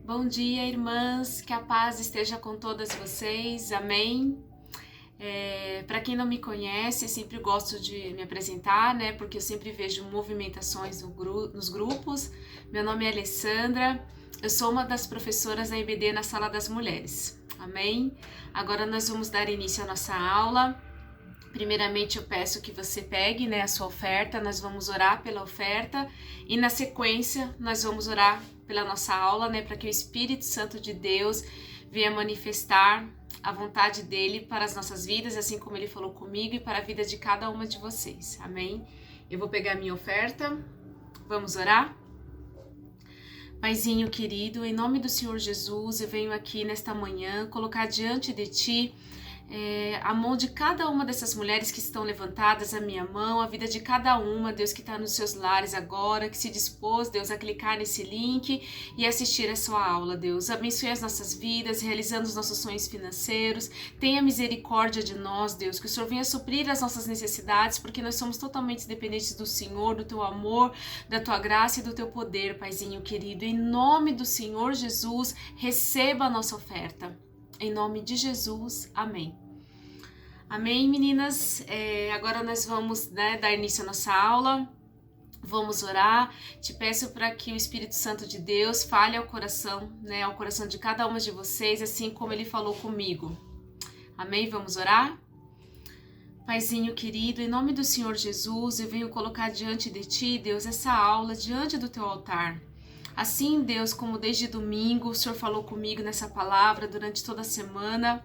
Bom dia, irmãs, que a paz esteja com todas vocês, amém? Para quem não me conhece, sempre gosto de me apresentar, né? Porque eu sempre vejo movimentações nos grupos. Meu nome é Alessandra, eu sou uma das professoras da IBD na Sala das Mulheres, amém? Agora nós vamos dar início à nossa aula. Primeiramente eu peço que você pegue, né, a sua oferta, nós vamos orar pela oferta e na sequência nós vamos orar pela nossa aula, né, para que o Espírito Santo de Deus venha manifestar a vontade dele para as nossas vidas, assim como ele falou comigo e para a vida de cada uma de vocês, amém? Eu vou pegar a minha oferta, vamos orar? Paizinho querido, em nome do Senhor Jesus, eu venho aqui nesta manhã colocar diante de Ti a mão de cada uma dessas mulheres que estão levantadas, a minha mão, a vida de cada uma, Deus, que está nos seus lares agora, que se dispôs, Deus, a clicar nesse link e assistir a sua aula, Deus. Abençoe as nossas vidas, realizando os nossos sonhos financeiros. Tenha misericórdia de nós, Deus, que o Senhor venha suprir as nossas necessidades, porque nós somos totalmente dependentes do Senhor, do Teu amor, da Tua graça e do Teu poder, Paizinho querido. Em nome do Senhor Jesus, receba a nossa oferta. Em nome de Jesus, amém. Amém, meninas? Agora nós vamos, né, dar início à nossa aula. Vamos orar. Te peço para que o Espírito Santo de Deus fale ao coração, né, ao coração de cada uma de vocês, assim como Ele falou comigo. Amém? Vamos orar? Paizinho querido, em nome do Senhor Jesus, eu venho colocar diante de Ti, Deus, essa aula diante do Teu altar. Assim, Deus, como desde domingo o Senhor falou comigo nessa palavra durante toda a semana,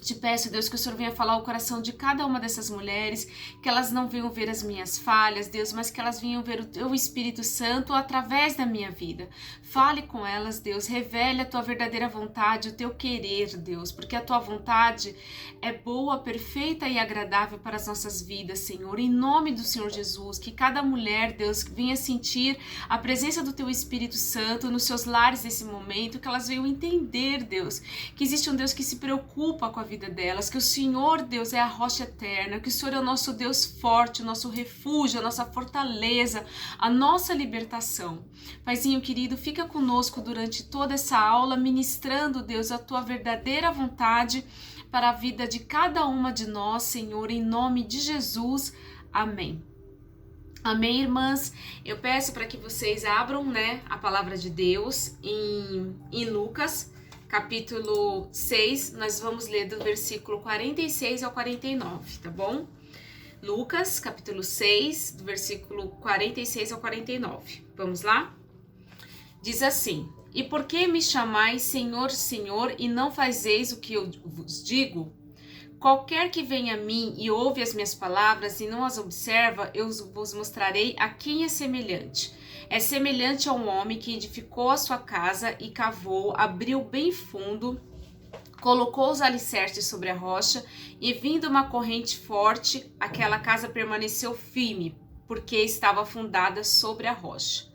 te peço, Deus, que o Senhor venha falar ao coração de cada uma dessas mulheres, que elas não venham ver as minhas falhas, Deus, mas que elas venham ver o Teu Espírito Santo através da minha vida. Fale com elas, Deus, revele a Tua verdadeira vontade, o Teu querer, Deus, porque a Tua vontade é boa, perfeita e agradável para as nossas vidas, Senhor. Em nome do Senhor Jesus, que cada mulher, Deus, venha sentir a presença do Teu Espírito Santo nos seus lares nesse momento, que elas venham entender, Deus, que existe um Deus que se preocupa com a vida delas, que o Senhor, Deus, é a rocha eterna, que o Senhor é o nosso Deus forte, o nosso refúgio, a nossa fortaleza, a nossa libertação. Paizinho querido, fica conosco durante toda essa aula, ministrando, Deus, a Tua verdadeira vontade para a vida de cada uma de nós, Senhor, em nome de Jesus. Amém. Amém, irmãs? Eu peço para que vocês abram, né, a palavra de Deus em Lucas, capítulo 6, nós vamos ler do versículo 46 ao 49, tá bom? Lucas, capítulo 6, do versículo 46 ao 49. Vamos lá? Diz assim: E por que me chamais Senhor, Senhor, e não fazeis o que eu vos digo? Qualquer que venha a mim e ouve as minhas palavras e não as observa, eu vos mostrarei a quem é semelhante. É semelhante a um homem que edificou a sua casa e cavou, abriu bem fundo, colocou os alicerces sobre a rocha e, vindo uma corrente forte, aquela casa permaneceu firme, porque estava fundada sobre a rocha.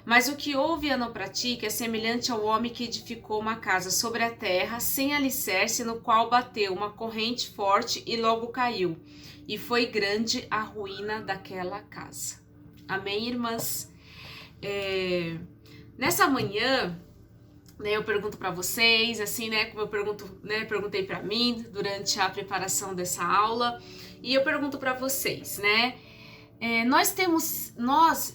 Mas o que ouve e não pratica é semelhante ao homem que edificou uma casa sobre a terra, sem alicerce, no qual bateu uma corrente forte e logo caiu. E foi grande a ruína daquela casa. Amém, irmãs? Nessa manhã, né, eu pergunto para vocês, assim, né, como eu perguntei para mim durante a preparação dessa aula, e eu pergunto para vocês, né? Nós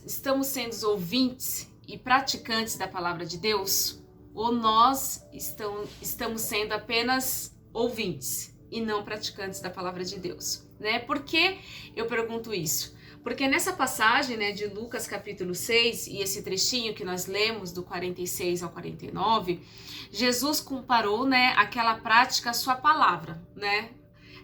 estamos sendo ouvintes e praticantes da palavra de Deus, ou nós estamos sendo apenas ouvintes e não praticantes da palavra de Deus, né? Por que eu pergunto isso? Porque nessa passagem, né, de Lucas capítulo 6, e esse trechinho que nós lemos do 46 ao 49, Jesus comparou, né, aquela prática à sua palavra, né?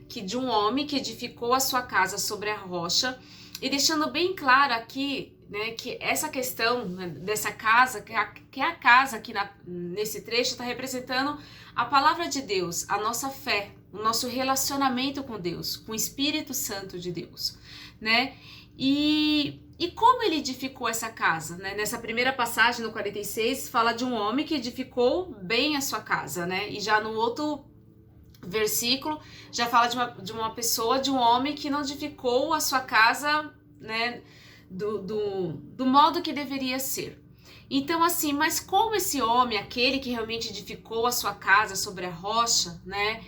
Que de um homem que edificou a sua casa sobre a rocha, e deixando bem claro aqui, né, que essa questão, né, dessa casa, que é a casa aqui nesse trecho, está representando a palavra de Deus, a nossa fé, o nosso relacionamento com Deus, com o Espírito Santo de Deus, né? E como ele edificou essa casa, né? Nessa primeira passagem, no 46, fala de um homem que edificou bem a sua casa, né? E já no outro versículo, já fala de uma pessoa, de um homem que não edificou a sua casa, né, do modo que deveria ser. Então, assim, mas como esse homem, aquele que realmente edificou a sua casa sobre a rocha, né?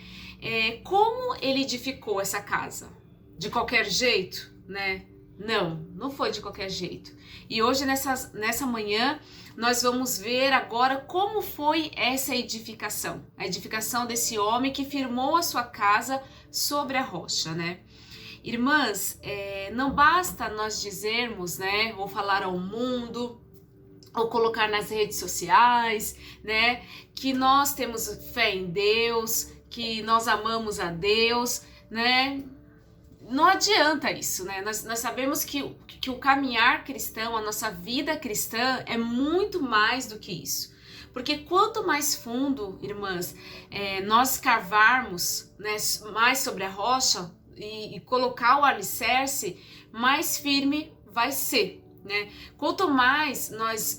Como ele edificou essa casa? De qualquer jeito, né? Não foi de qualquer jeito. E hoje, nessa manhã, nós vamos ver agora como foi essa edificação. A edificação desse homem que firmou a sua casa sobre a rocha, né? Irmãs, não basta nós dizermos, né? Ou falar ao mundo, ou colocar nas redes sociais, né? Que nós temos fé em Deus, que nós amamos a Deus, né? Não adianta isso, né? Nós sabemos que o caminhar cristão, a nossa vida cristã é muito mais do que isso. Porque quanto mais fundo, irmãs, nós cavarmos, né, mais sobre a rocha e colocar o alicerce, mais firme vai ser. Né? Quanto mais nós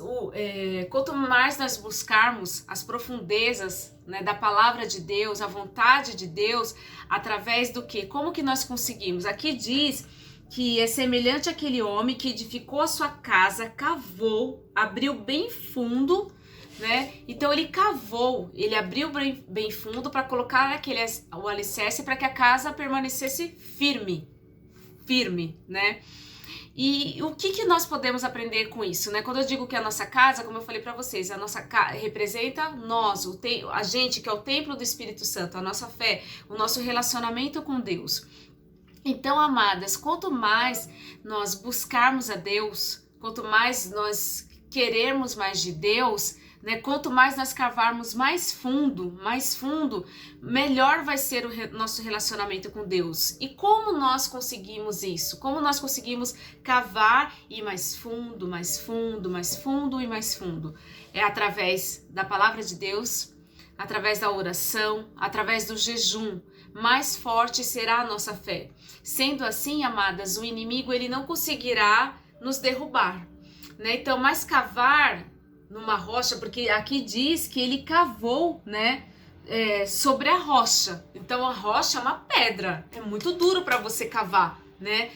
buscarmos as profundezas, né, da palavra de Deus, a vontade de Deus, através do que? Como que nós conseguimos? Aqui diz que é semelhante àquele homem que edificou a sua casa, cavou, abriu bem fundo, né? Então ele cavou, ele abriu bem fundo para colocar o alicerce para que a casa permanecesse firme, né? E o que nós podemos aprender com isso, né? Quando eu digo que a nossa casa, como eu falei para vocês, a nossa casa representa nós, a gente que é o templo do Espírito Santo, a nossa fé, o nosso relacionamento com Deus. Então, amadas, quanto mais nós buscarmos a Deus, quanto mais nós querermos mais de Deus, né? Quanto mais nós cavarmos mais fundo, melhor vai ser o nosso relacionamento com Deus. E como nós conseguimos isso? Como nós conseguimos cavar e ir mais fundo, mais fundo, mais fundo e mais fundo? É através da palavra de Deus, através da oração, através do jejum. Mais forte será a nossa fé. Sendo assim, amadas, o inimigo ele não conseguirá nos derrubar, né? Então, mais cavar numa rocha, porque aqui diz que ele cavou, né, sobre a rocha. Então a rocha é uma pedra, é muito duro para você cavar, né?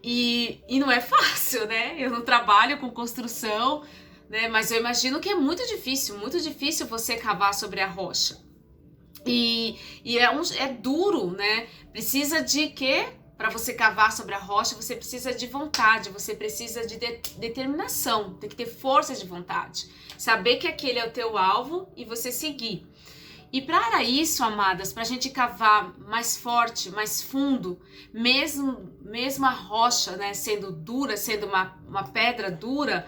E não é fácil, né? Eu não trabalho com construção, né? Mas eu imagino que é muito difícil você cavar sobre a rocha. E é duro, né? Precisa de quê? Para você cavar sobre a rocha, você precisa de vontade, você precisa de determinação, tem que ter força de vontade. Saber que aquele é o teu alvo e você seguir. E para isso, amadas, para a gente cavar mais forte, mais fundo, mesmo a rocha, né, sendo dura, sendo uma pedra dura,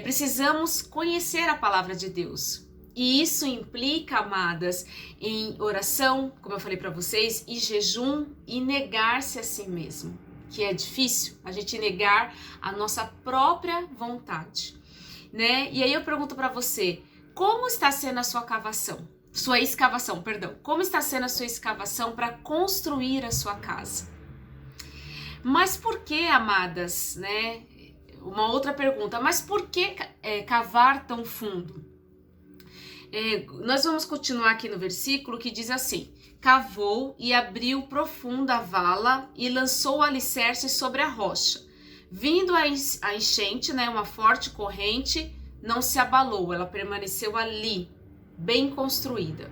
precisamos conhecer a palavra de Deus. E isso implica, amadas, em oração, como eu falei para vocês, e jejum e negar-se a si mesmo, que é difícil, a gente negar a nossa própria vontade, né? E aí eu pergunto para você, como está sendo a sua escavação, como está sendo a sua escavação para construir a sua casa? Mas por que, amadas, né? Uma outra pergunta, mas por que cavar tão fundo? Nós vamos continuar aqui no versículo que diz assim: cavou e abriu profunda vala e lançou o alicerce sobre a rocha. Vindo a enchente, né, uma forte corrente, não se abalou, ela permaneceu ali, bem construída.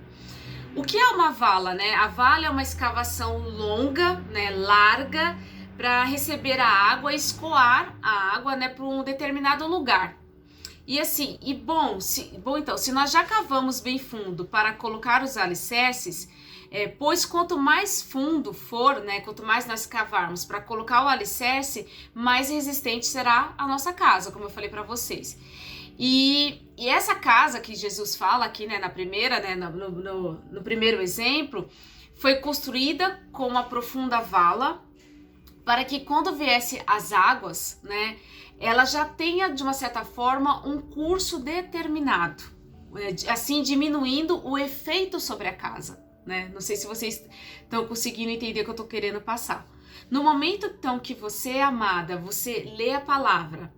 O que é uma vala, né? A vala é uma escavação longa, né, larga, para receber a água e escoar a água, né, para um determinado lugar. E assim, então, se nós já cavamos bem fundo para colocar os alicerces, pois quanto mais fundo for, né, quanto mais nós cavarmos para colocar o alicerce, mais resistente será a nossa casa, como eu falei para vocês. E essa casa que Jesus fala aqui, né, na primeira, né, no primeiro exemplo, foi construída com uma profunda vala, para que quando viesse as águas, né, ela já tenha, de uma certa forma, um curso determinado, assim diminuindo o efeito sobre a casa, né? Não sei se vocês estão conseguindo entender o que eu estou querendo passar. No momento, então, que você, amada, você lê a palavra,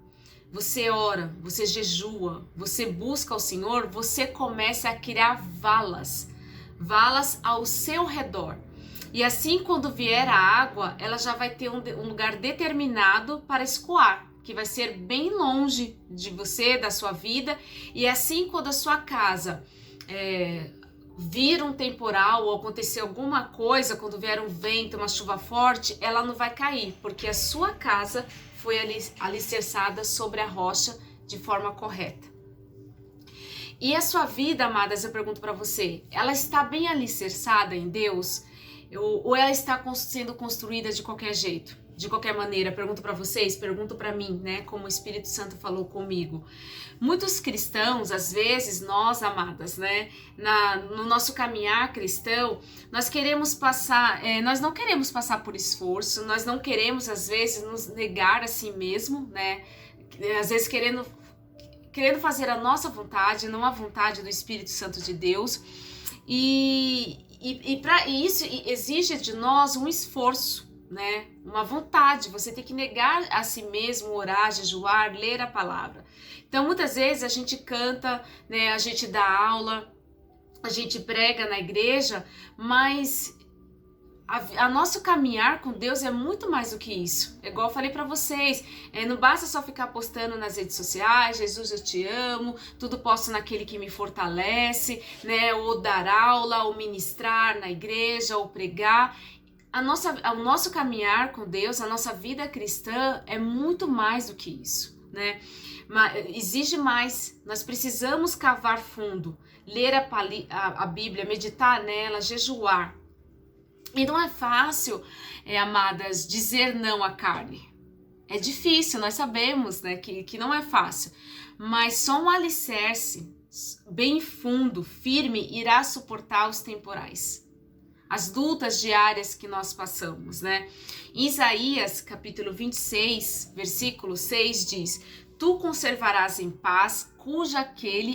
você ora, você jejua, você busca o Senhor, você começa a criar valas ao seu redor. E assim, quando vier a água, ela já vai ter um lugar determinado para escoar. que vai ser bem longe de você, da sua vida, e assim quando a sua casa vir um temporal ou acontecer alguma coisa, quando vier um vento, uma chuva forte, ela não vai cair, porque a sua casa foi alicerçada sobre a rocha de forma correta. E a sua vida, amadas, eu pergunto para você, ela está bem alicerçada em Deus? Ou ela está sendo construída de qualquer jeito? De qualquer maneira? Pergunto para vocês, pergunto para mim, né? Como o Espírito Santo falou comigo. Muitos cristãos, às vezes, nós, amadas, né? No nosso caminhar cristão, nós queremos passar, nós não queremos passar por esforço, nós não queremos, às vezes, nos negar a si mesmo, né? Às vezes querendo fazer a nossa vontade, não a vontade do Espírito Santo de Deus. E isso exige de nós um esforço, né? Uma vontade. Você tem que negar a si mesmo, orar, jejuar, ler a palavra. Então, muitas vezes a gente canta, né? A gente dá aula, a gente prega na igreja, mas a nosso caminhar com Deus é muito mais do que isso. É igual eu falei para vocês, não basta só ficar postando nas redes sociais, Jesus eu te amo, tudo posto naquele que me fortalece, né? Ou dar aula, ou ministrar na igreja, ou pregar. O nosso caminhar com Deus, a nossa vida cristã é muito mais do que isso, né? Exige mais, nós precisamos cavar fundo, ler a Bíblia, meditar nela, jejuar. E não é fácil, amadas, dizer não à carne. É difícil, nós sabemos, né, que não é fácil. Mas só um alicerce bem fundo, firme, irá suportar os temporais. As lutas diárias que nós passamos, né? Em Isaías, capítulo 26, versículo 6, diz: Tu conservarás em paz, cuja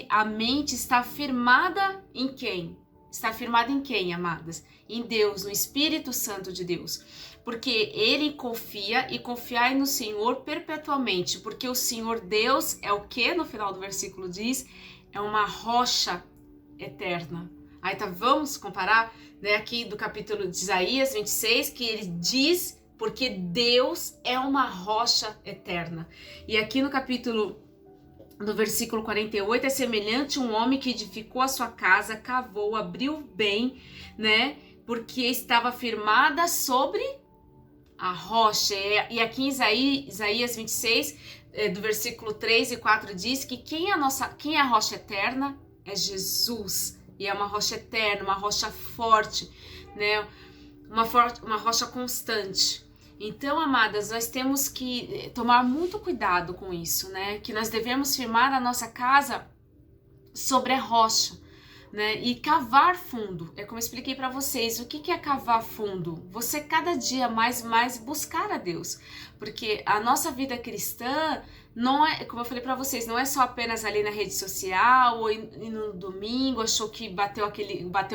a mente está firmada em quem? Está firmada em quem, amadas? Em Deus, no Espírito Santo de Deus. Porque ele confia, e confiai no Senhor perpetuamente. Porque o Senhor Deus é o que? No final do versículo diz, é uma rocha eterna. Aí tá, vamos comparar, né, aqui do capítulo de Isaías 26, que ele diz, porque Deus é uma rocha eterna. E aqui no versículo 48, é semelhante a um homem que edificou a sua casa, cavou, abriu bem, né? Porque estava firmada sobre a rocha. E aqui em Isaías 26, do versículo 3 e 4, diz que quem é a rocha eterna? É Jesus. E é uma rocha eterna, uma rocha forte, né? Uma rocha constante. Então, amadas, nós temos que tomar muito cuidado com isso, né? Que nós devemos firmar a nossa casa sobre a rocha, né? E cavar fundo. É como eu expliquei para vocês. O que é cavar fundo? Você cada dia mais buscar a Deus. Porque a nossa vida cristã não é, como eu falei para vocês, não é só apenas ali na rede social ou no domingo, achou que bateu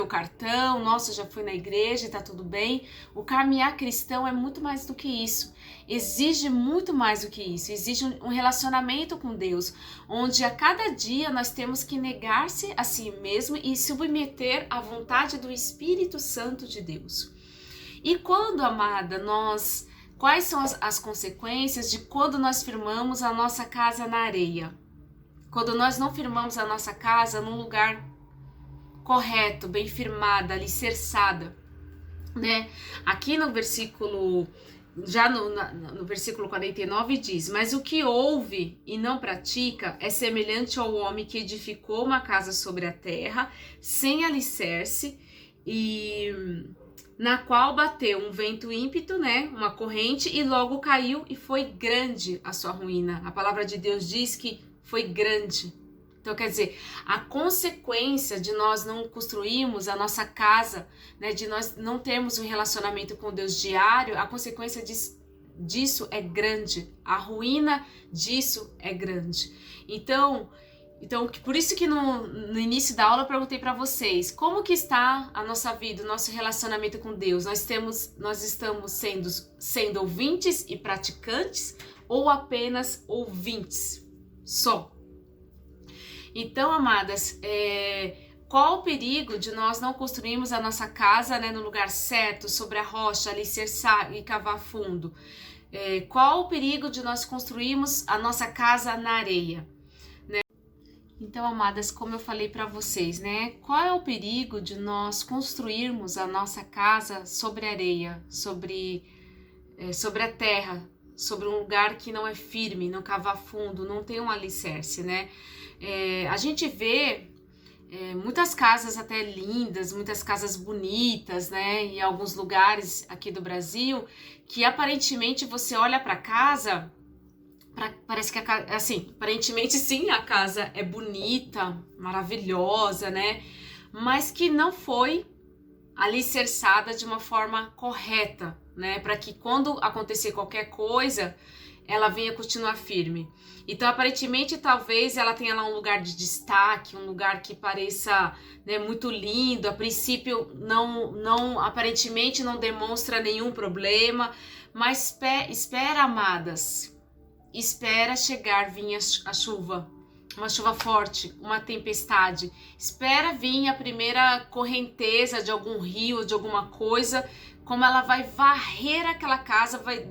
o cartão, nossa, já fui na igreja e tá tudo bem. O caminhar cristão é muito mais do que isso. Exige muito mais do que isso. Exige um relacionamento com Deus, onde a cada dia nós temos que negar-se a si mesmo e submeter à vontade do Espírito Santo de Deus. E quando, amada, quais são as consequências de quando nós firmamos a nossa casa na areia? Quando nós não firmamos a nossa casa num lugar correto, bem firmada, alicerçada, né? Aqui no versículo, já no versículo 49 diz: Mas o que ouve e não pratica é semelhante ao homem que edificou uma casa sobre a terra, sem alicerce, e na qual bateu um vento ímpeto, né, uma corrente, e logo caiu, e foi grande a sua ruína. A palavra de Deus diz que foi grande. Então, quer dizer, a consequência de nós não construirmos a nossa casa, né, de nós não termos um relacionamento com Deus diário, a consequência disso é grande. A ruína disso é grande. Então, por isso que no início da aula eu perguntei para vocês, como que está a nossa vida, o nosso relacionamento com Deus? Nós estamos sendo ouvintes e praticantes ou apenas ouvintes só? Então, amadas, qual o perigo de nós não construirmos a nossa casa, né, no lugar certo, sobre a rocha, alicerçar e cavar fundo? Qual o perigo de nós construirmos a nossa casa na areia? Então, amadas, como eu falei para vocês, né? Qual é o perigo de nós construirmos a nossa casa sobre areia, sobre a terra, sobre um lugar que não é firme, não cava fundo, não tem um alicerce, né? A gente vê muitas casas até lindas, muitas casas bonitas, né? Em alguns lugares aqui do Brasil, que aparentemente você olha para casa, parece que a casa, assim, aparentemente sim, a casa é bonita, maravilhosa, né? Mas que não foi alicerçada de uma forma correta, né? Para que quando acontecer qualquer coisa, ela venha continuar firme. Então, aparentemente, talvez ela tenha lá um lugar de destaque, um lugar que pareça, né, muito lindo. A princípio, aparentemente não demonstra nenhum problema, mas espera, amadas, espera vir a chuva. Uma chuva forte, uma tempestade. Espera vir a primeira correnteza de algum rio, de alguma coisa, como ela vai varrer aquela casa, vai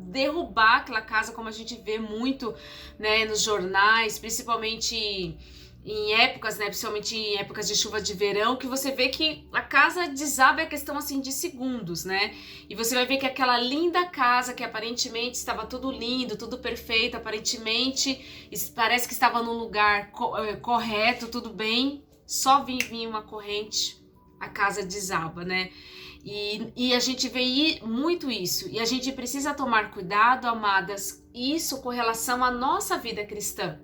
derrubar aquela casa, como a gente vê muito, né, nos jornais, principalmente em épocas, né, principalmente em épocas de chuva de verão, que você vê que a casa desaba, é questão assim de segundos, né? E você vai ver que aquela linda casa que aparentemente estava tudo lindo, tudo perfeito, aparentemente parece que estava no lugar correto, tudo bem, só vinha uma corrente, a casa desaba, né? E a gente vê muito isso, e a gente precisa tomar cuidado, amadas, isso com relação à nossa vida cristã,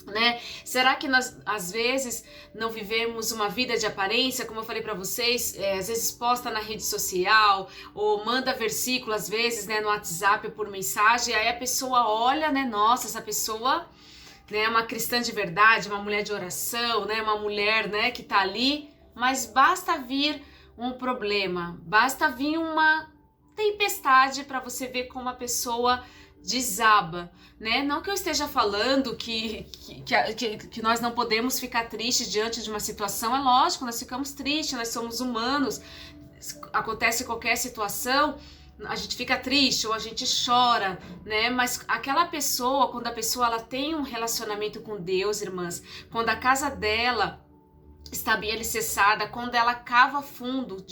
né? Será que nós, às vezes, não vivemos uma vida de aparência, como eu falei para vocês, às vezes posta na rede social, ou manda versículo, às vezes, né, no WhatsApp por mensagem, aí a pessoa olha, né, nossa, essa pessoa, né, é uma cristã de verdade, uma mulher de oração, né, uma mulher, né, que tá ali, mas basta vir um problema, basta vir uma tempestade para você ver como a pessoa desaba, né? Não que eu esteja falando que nós não podemos ficar tristes diante de uma situação, é lógico, nós ficamos tristes, nós somos humanos, acontece qualquer situação, a gente fica triste ou a gente chora, né? Mas aquela pessoa, quando a pessoa ela tem um relacionamento com Deus, irmãs, quando a casa dela está bem alicerçada, quando ela cavar fundo,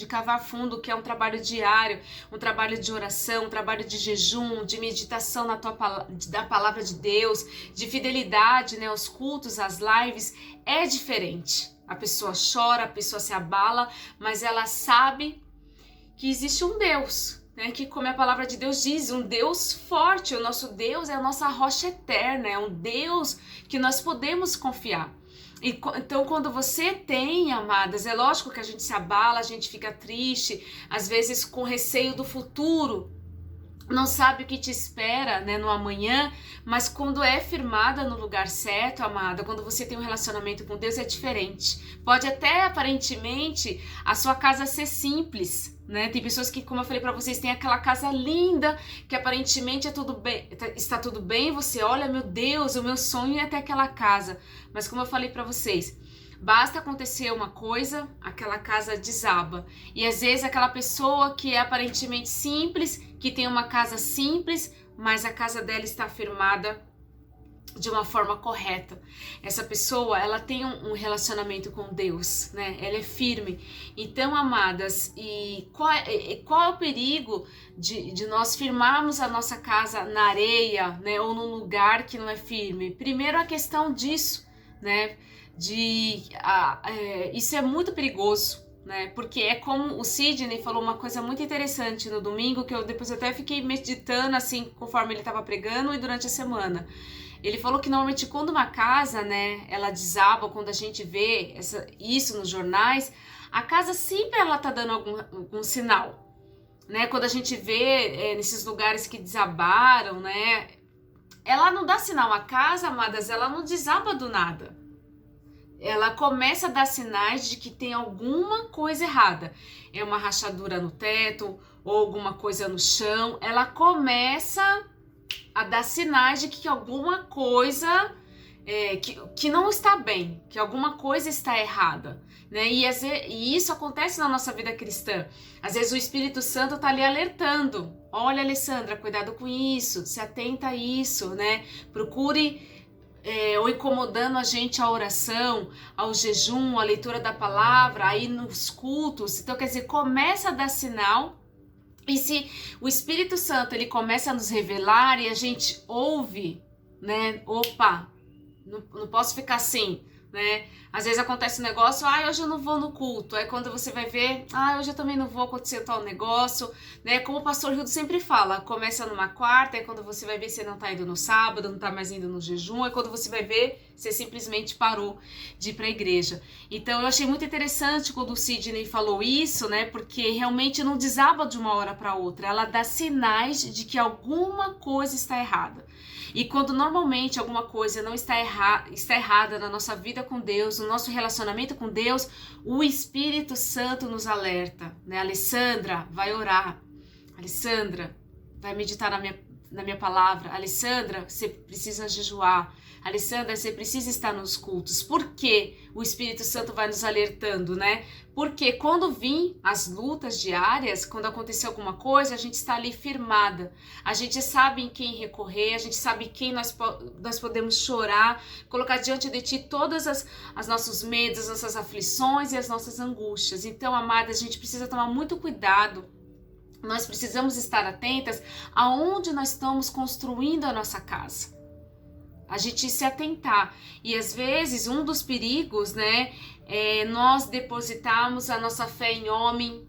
que é um trabalho diário, um trabalho de oração, um trabalho de jejum, de meditação da palavra de Deus, de fidelidade, né, aos cultos, às lives, é diferente. A pessoa chora, a pessoa se abala, mas ela sabe que existe um Deus, né, que, como a palavra de Deus diz, um Deus forte. O nosso Deus é a nossa rocha eterna, é um Deus que nós podemos confiar. Então, quando você tem, amadas, é lógico que a gente se abala, a gente fica triste, às vezes com receio do futuro, não sabe o que te espera, né, no amanhã, mas quando é firmada no lugar certo, amada, quando você tem um relacionamento com Deus, é diferente. Pode até, aparentemente, a sua casa ser simples, né? Tem pessoas que, como eu falei para vocês, tem aquela casa linda, que aparentemente está tudo bem, você olha, meu Deus, o meu sonho é ter aquela casa. Mas como eu falei para vocês, basta acontecer uma coisa, aquela casa desaba. E às vezes aquela pessoa que é aparentemente simples, que tem uma casa simples, mas a casa dela está firmada de uma forma correta. Essa pessoa, ela tem um relacionamento com Deus, né? Ela é firme. Então, amadas, e qual é o perigo de nós firmarmos a nossa casa na areia, né? Ou num lugar que não é firme? Primeiro, a questão disso, né? Isso é muito perigoso, né? Porque é como o Sidney falou uma coisa muito interessante no domingo, que eu depois até fiquei meditando, assim, conforme ele estava pregando e durante a semana. Ele falou que normalmente quando uma casa, né, ela desaba, quando a gente vê isso nos jornais, a casa sempre ela tá dando algum sinal, né? Quando a gente vê nesses lugares que desabaram, né, ela não dá sinal. A casa, amadas, ela não desaba do nada. Ela começa a dar sinais de que tem alguma coisa errada. É uma rachadura no teto ou alguma coisa no chão. Ela começa a dar sinais de que alguma coisa que não está bem, que alguma coisa está errada, né? E isso acontece na nossa vida cristã. Às vezes o Espírito Santo está ali alertando. Olha, Alessandra, cuidado com isso, se atenta a isso, né? Procure ou incomodando a gente a oração, ao jejum, a leitura da palavra, aí nos cultos. Então, quer dizer, começa a dar sinal. E se o Espírito Santo ele começa a nos revelar e a gente ouve, né? Opa, não posso ficar assim, né? Às vezes acontece um negócio, hoje eu não vou no culto. Aí quando você vai ver, hoje eu também não vou acontecer tal negócio, né? Como o pastor Hildo sempre fala, começa numa quarta, aí quando você vai ver, você não tá indo no sábado, não tá mais indo no jejum, aí quando você vai ver, você simplesmente parou de ir pra igreja. Então eu achei muito interessante quando o Sidney falou isso, né? Porque realmente não desaba de uma hora para outra, ela dá sinais de que alguma coisa está errada. E quando normalmente alguma coisa não está errada na nossa vida com Deus, no nosso relacionamento com Deus, o Espírito Santo nos alerta, né? Alessandra, vai orar. Alessandra, vai meditar na minha palavra. Alessandra, você precisa jejuar. Alessandra, você precisa estar nos cultos. Por que o Espírito Santo vai nos alertando, né? Porque quando vir as lutas diárias, quando acontecer alguma coisa, a gente está ali firmada. A gente sabe em quem recorrer, a gente sabe quem nós podemos chorar, colocar diante de Ti todas as nossos medos, as nossas aflições e as nossas angústias. Então, amadas, a gente precisa tomar muito cuidado. Nós precisamos estar atentas aonde nós estamos construindo a nossa casa. A gente se atentar. E às vezes um dos perigos, né, é nós depositarmos a nossa fé em homem,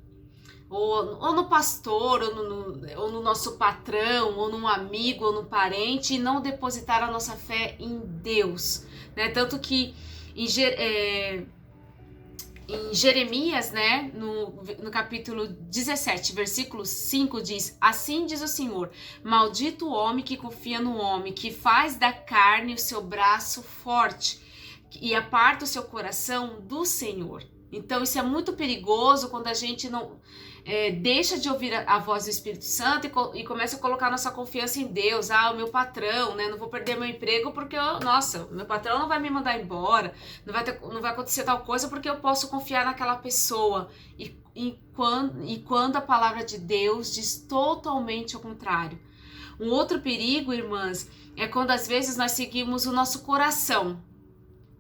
ou no pastor, ou no nosso patrão, ou num amigo, ou no parente, e não depositar a nossa fé em Deus, né? Tanto que em Jeremias, né, no capítulo 17, versículo 5, diz: assim diz o Senhor, maldito o homem que confia no homem, que faz da carne o seu braço forte e aparta o seu coração do Senhor. Então isso é muito perigoso quando a gente não deixa de ouvir a voz do Espírito Santo e começa a colocar nossa confiança em Deus. O meu patrão, né? Não vou perder meu emprego porque, meu patrão não vai me mandar embora, não vai acontecer tal coisa porque eu posso confiar naquela pessoa. E quando a palavra de Deus diz totalmente ao contrário. Um outro perigo, irmãs, é quando às vezes nós seguimos o nosso coração,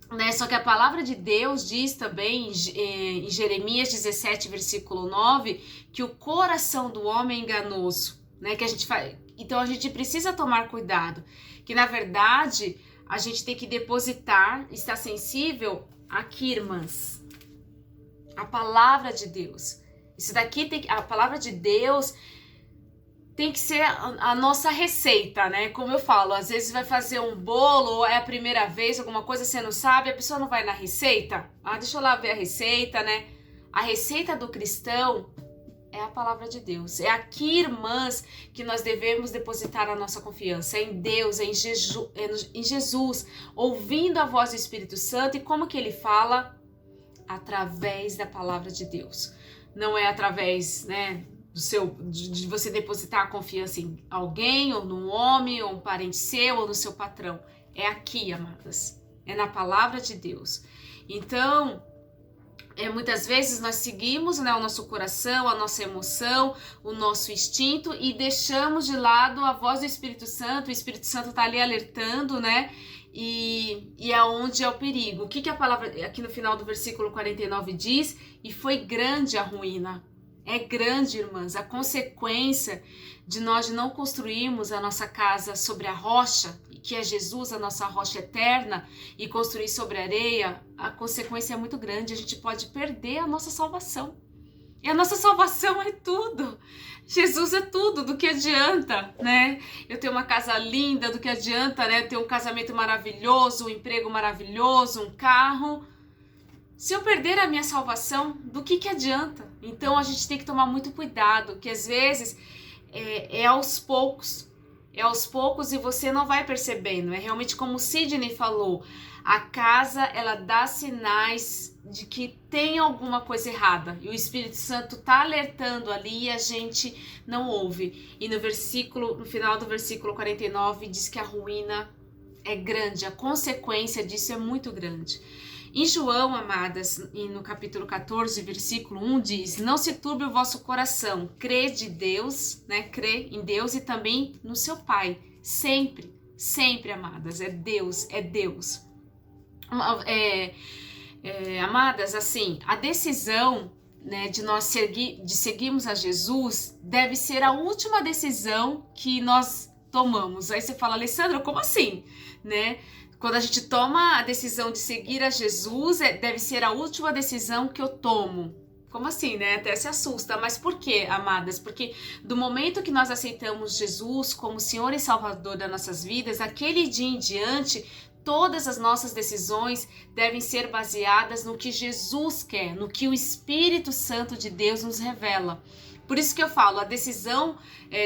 né? Só que a palavra de Deus diz também em Jeremias 17, versículo 9, que o coração do homem é enganoso, né? Que a gente faz. Então a gente precisa tomar cuidado, que na verdade a gente tem que depositar, estar sensível aqui, irmãs, a palavra de Deus. Isso daqui a palavra de Deus tem que ser a nossa receita, né? Como eu falo, às vezes vai fazer um bolo, ou é a primeira vez, alguma coisa você não sabe, a pessoa não vai na receita. Deixa eu lá ver a receita, né? A receita do cristão é a palavra de Deus. É aqui, irmãs, que nós devemos depositar a nossa confiança. É em Deus, é em Jesus, ouvindo a voz do Espírito Santo. E como que ele fala? Através da palavra de Deus. Não é através, né, de você depositar a confiança em alguém, ou num homem, ou um parente seu, ou no seu patrão. É aqui, amadas. É na palavra de Deus. Então, muitas vezes nós seguimos, né, o nosso coração, a nossa emoção, o nosso instinto e deixamos de lado a voz do Espírito Santo. O Espírito Santo está ali alertando, né? E é onde é o perigo. O que a palavra aqui no final do versículo 49 diz? E foi grande a ruína. É grande, irmãs, a consequência de nós não construirmos a nossa casa sobre a rocha, que é Jesus, a nossa rocha eterna, e construir sobre a areia, a consequência é muito grande. A gente pode perder a nossa salvação. E a nossa salvação é tudo. Jesus é tudo. Do que adianta, né? Eu tenho uma casa linda, do que adianta, né? Eu ter um casamento maravilhoso, um emprego maravilhoso, um carro. Se eu perder a minha salvação, do que adianta? Então a gente tem que tomar muito cuidado, que às vezes é aos poucos. É aos poucos e você não vai percebendo. É realmente como o Sidney falou, a casa ela dá sinais de que tem alguma coisa errada. E o Espírito Santo está alertando ali e a gente não ouve. E no final do versículo 49 diz que a ruína é grande, a consequência disso é muito grande. Em João, amadas, no capítulo 14, versículo 1, diz: não se turbe o vosso coração, crê de Deus, né? Crê em Deus e também no seu Pai. Sempre, sempre, amadas, é Deus, é Deus. Amadas, assim, a decisão, né, de nós seguirmos a Jesus deve ser a última decisão que nós tomamos. Aí você fala, Alessandra, como assim, né? Quando a gente toma a decisão de seguir a Jesus, deve ser a última decisão que eu tomo. Como assim, né? Até se assusta. Mas por quê, amadas? Porque do momento que nós aceitamos Jesus como Senhor e Salvador das nossas vidas, aquele dia em diante, todas as nossas decisões devem ser baseadas no que Jesus quer, no que o Espírito Santo de Deus nos revela. Por isso que eu falo, a decisão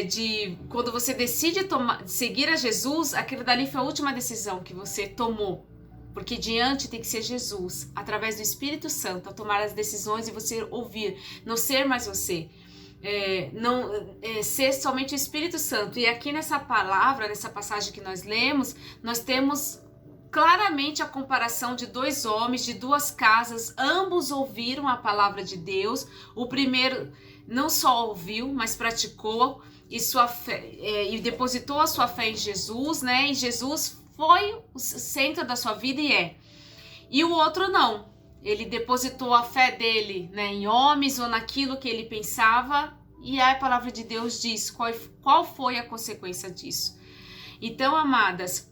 de quando você decide seguir a Jesus, aquilo dali foi a última decisão que você tomou. Porque diante tem que ser Jesus, através do Espírito Santo, a tomar as decisões e você ouvir, não ser mais você. Ser somente o Espírito Santo. E aqui nessa palavra, nessa passagem que nós lemos, nós temos claramente a comparação de dois homens, de duas casas, ambos ouviram a palavra de Deus. O primeiro não só ouviu, mas praticou e sua fé, e depositou a sua fé em Jesus, né? E Jesus foi o centro da sua vida e é. E o outro não. Ele depositou a fé dele, né, em homens ou naquilo que ele pensava, e a palavra de Deus diz qual foi a consequência disso. Então, amadas,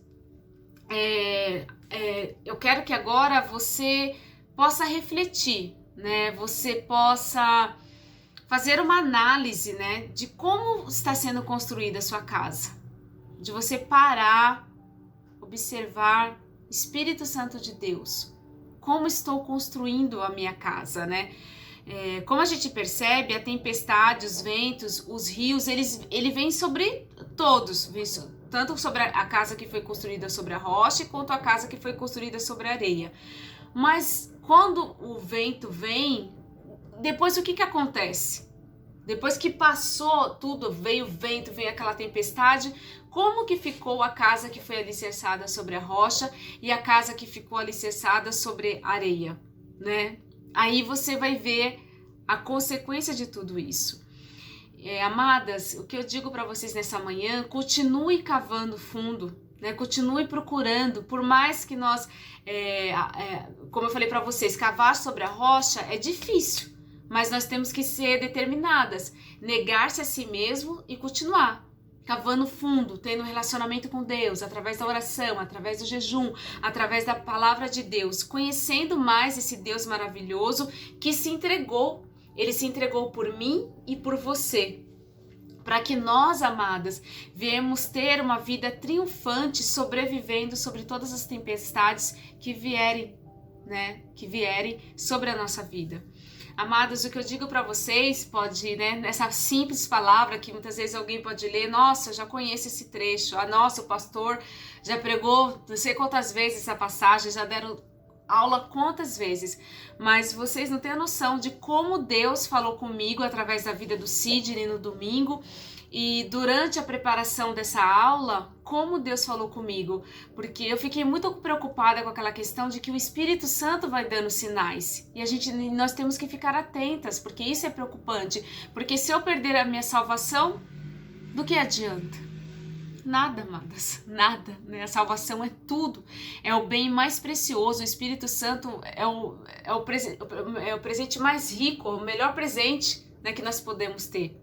eu quero que agora você possa refletir, né? Você possa fazer uma análise, né, de como está sendo construída a sua casa. De você parar, observar, Espírito Santo de Deus, como estou construindo a minha casa, né? Como a gente percebe, a tempestade, os ventos, os rios, ele vem sobre todos, tanto sobre a casa que foi construída sobre a rocha, quanto a casa que foi construída sobre a areia. Mas quando o vento vem, depois o que acontece? Depois que passou tudo, veio o vento, veio aquela tempestade, como que ficou a casa que foi alicerçada sobre a rocha e a casa que ficou alicerçada sobre a areia, né? Aí você vai ver a consequência de tudo isso. Amadas, o que eu digo para vocês nessa manhã, continue cavando fundo, né? Continue procurando, por mais que nós, como eu falei para vocês, cavar sobre a rocha é difícil, mas nós temos que ser determinadas, negar-se a si mesmo e continuar cavando fundo, tendo um relacionamento com Deus, através da oração, através do jejum, através da palavra de Deus, conhecendo mais esse Deus maravilhoso que se entregou. Ele se entregou por mim e por você, para que nós, amadas, viemos ter uma vida triunfante, sobrevivendo sobre todas as tempestades que vierem, né, que vierem sobre a nossa vida. Amados, o que eu digo para vocês pode, né, nessa simples palavra que muitas vezes alguém pode ler, nossa, eu já conheço esse trecho, nossa, o pastor já pregou não sei quantas vezes essa passagem, já deram aula quantas vezes, mas vocês não têm a noção de como Deus falou comigo através da vida do Sidney no domingo. E durante a preparação dessa aula, como Deus falou comigo, porque eu fiquei muito preocupada com aquela questão de que o Espírito Santo vai dando sinais e nós temos que ficar atentas, porque isso é preocupante, porque se eu perder a minha salvação, do que adianta? Nada, amadas, nada, né? A salvação é tudo, é o bem mais precioso, o Espírito Santo é o presente mais rico, o melhor presente, né, que nós podemos ter.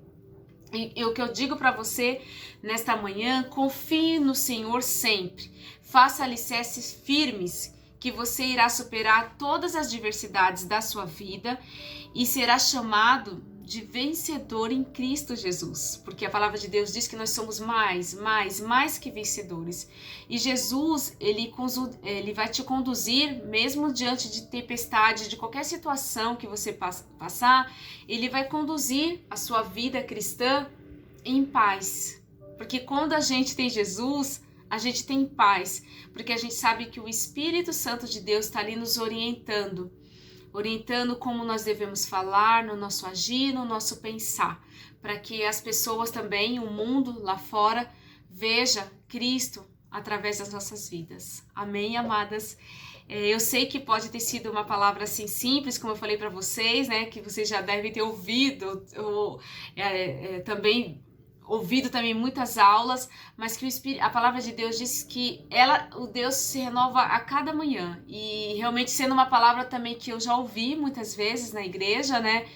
E o que eu digo para você nesta manhã, confie no Senhor sempre, faça alicerces firmes, que você irá superar todas as adversidades da sua vida e será chamado de vencedor em Cristo Jesus, porque a palavra de Deus diz que nós somos mais que vencedores. E Jesus, ele vai te conduzir, mesmo diante de tempestade, de qualquer situação que você passar, ele vai conduzir a sua vida cristã em paz. Porque quando a gente tem Jesus, a gente tem paz, porque a gente sabe que o Espírito Santo de Deus está ali nos orientando como nós devemos falar, no nosso agir, no nosso pensar, para que as pessoas também, o mundo lá fora, veja Cristo através das nossas vidas. Amém, amadas? Eu sei que pode ter sido uma palavra assim simples, como eu falei para vocês, né? Que vocês já devem ter ouvido, ou também ouvido também muitas aulas, mas que a palavra de Deus diz que o Deus se renova a cada manhã. E realmente sendo uma palavra também que eu já ouvi muitas vezes na igreja, né?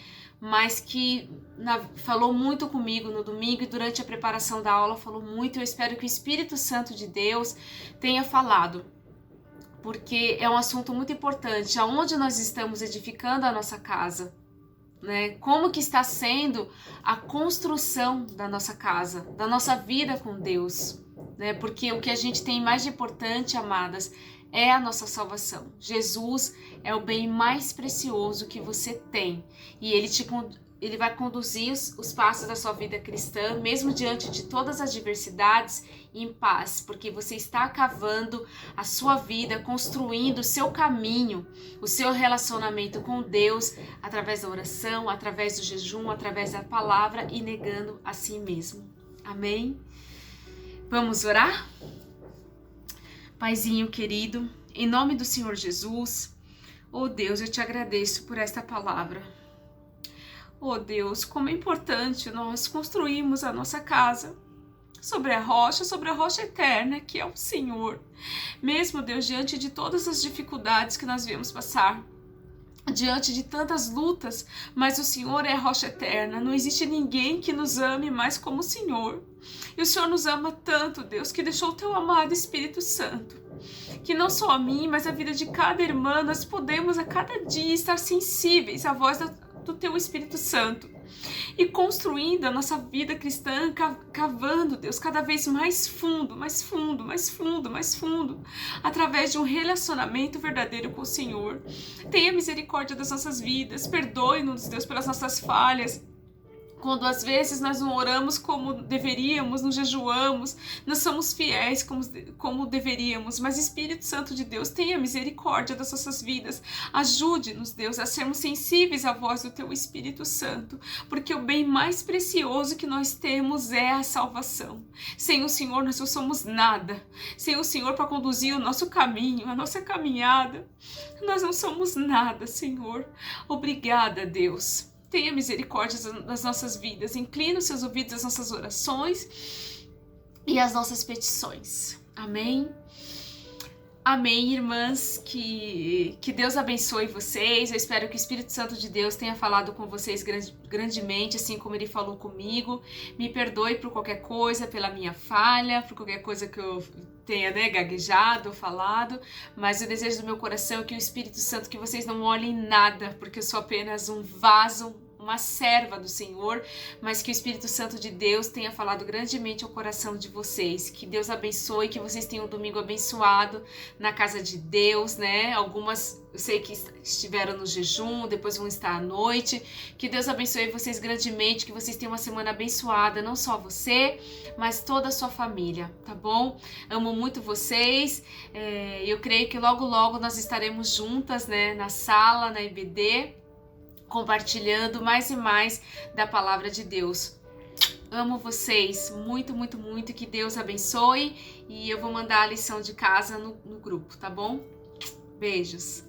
Mas que falou muito comigo no domingo e durante a preparação da aula falou muito. Eu espero que o Espírito Santo de Deus tenha falado, porque é um assunto muito importante. Aonde nós estamos edificando a nossa casa, né? Como que está sendo a construção da nossa casa, da nossa vida com Deus, né? Porque o que a gente tem mais de importante, amadas, é a nossa salvação. Jesus é o bem mais precioso que você tem, e ele vai conduzir os passos da sua vida cristã, mesmo diante de todas as adversidades, em paz, porque você está cavando a sua vida, construindo o seu caminho, o seu relacionamento com Deus, através da oração, através do jejum, através da palavra e negando a si mesmo. Amém? Vamos orar? Paizinho querido, em nome do Senhor Jesus, oh Deus, eu te agradeço por esta palavra. Oh Deus, como é importante nós construirmos a nossa casa sobre a rocha eterna, que é o Senhor. Mesmo, Deus, diante de todas as dificuldades que nós viemos passar, diante de tantas lutas, mas o Senhor é a rocha eterna. Não existe ninguém que nos ame mais como o Senhor. E o Senhor nos ama tanto, Deus, que deixou o teu amado Espírito Santo, que não só a mim, mas a vida de cada irmã, nós podemos a cada dia estar sensíveis à voz do teu Espírito Santo e construindo a nossa vida cristã, cavando, Deus, cada vez mais fundo, mais fundo, mais fundo, mais fundo, através de um relacionamento verdadeiro com o Senhor. Tenha misericórdia das nossas vidas, perdoe-nos, Deus, pelas nossas falhas, quando às vezes nós não oramos como deveríamos, não jejuamos, não somos fiéis como deveríamos, mas Espírito Santo de Deus, tenha misericórdia das nossas vidas, ajude-nos, Deus, a sermos sensíveis à voz do Teu Espírito Santo, porque o bem mais precioso que nós temos é a salvação. Sem o Senhor nós não somos nada, sem o Senhor para conduzir o nosso caminho, a nossa caminhada, nós não somos nada, Senhor. Obrigada, Deus. Tenha misericórdia das nossas vidas, inclina os seus ouvidos às nossas orações e às nossas petições. Amém? Amém, irmãs, que Deus abençoe vocês. Eu espero que o Espírito Santo de Deus tenha falado com vocês grandemente, assim como Ele falou comigo. Me perdoe por qualquer coisa, pela minha falha, por qualquer coisa que eu tenha gaguejado ou falado, mas o desejo do meu coração é que o Espírito Santo, que vocês não olhem nada, porque eu sou apenas um vaso, uma serva do Senhor, mas que o Espírito Santo de Deus tenha falado grandemente ao coração de vocês. Que Deus abençoe, que vocês tenham um domingo abençoado na casa de Deus, né? Algumas eu sei que estiveram no jejum, depois vão estar à noite. Que Deus abençoe vocês grandemente, que vocês tenham uma semana abençoada, não só você, mas toda a sua família, tá bom? Amo muito vocês. Eu creio que logo logo nós estaremos juntas, né? Na sala, na IBD, compartilhando mais e mais da palavra de Deus. Amo vocês muito, muito, muito. Que Deus abençoe. E eu vou mandar a lição de casa no grupo, tá bom? Beijos.